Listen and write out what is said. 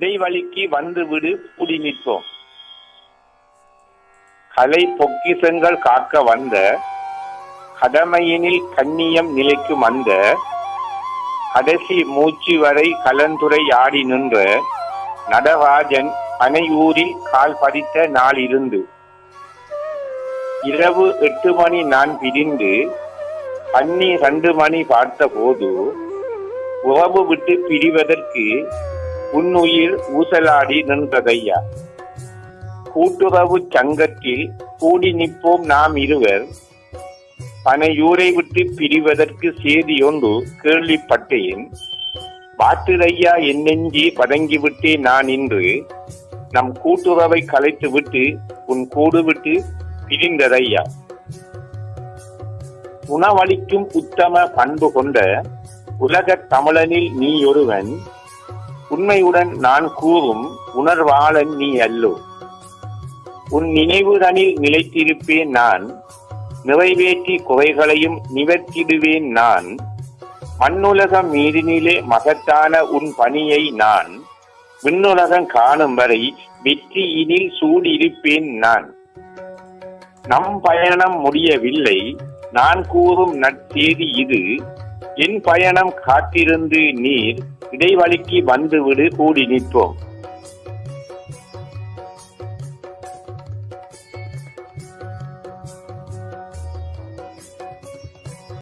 இடைவழிக்கு வந்துவிடு கூடி நிற்போம். கலை பொக்கிசங்கள் காக்க வந்த கடமையினில் கண்ணியம் நிலைக்கும் அந்த கடைசி மூச்சு வரை கலந்துரையாடி நின்ற நடராஜன் பனையூரில் கால் பதித்த நாளிருந்து இரவு 8 மணி நான் பிரிந்து 12 மணி பார்த்த போது உறவு விட்டு பிரிவதற்கு உன்னுயிர் ஊசலாடி நின்றதையா. கூட்டுறவு சங்கத்தில் கூடி நிற்போம் நாம் இருவர். பனையூரை விட்டு பிரிவதற்கு செய்தி ஒன்று கேள்விப்பட்டேன். பாட்டுரையா என் நெஞ்சி பதங்கிவிட்டே நான் இன்று நம் கூட்டுறவை கலைத்து விட்டு உன் கூடு விட்டு பிரிந்ததையா. உணவளிக்கும் உத்தம பண்பு கொண்ட உலகத் தமிழனில் நீ ஒருவன். உண்மையுடன் நான் கூறும் உணர்வாளன் நீ அல்லோ. உன் நினைவுதனில் நிலைத்திருப்பேன் நான். நிறைவேற்றி குறைகளையும் நிவர்த்திடுவேன் நான். மண்ணுலகம் மீதினிலே மகத்தான உன் பணியை நான் விண்ணுலகம் காணும் வரை வெற்றியினில் சூடியிருப்பேன் நான். நம் பயணம் முடியவில்லை. நான் கூறும் நற்செய்தி இது. என் பயணம் காத்திருந்து நீர் இடைவழிக்கு வந்துவிடு கூடி நிற்போம்.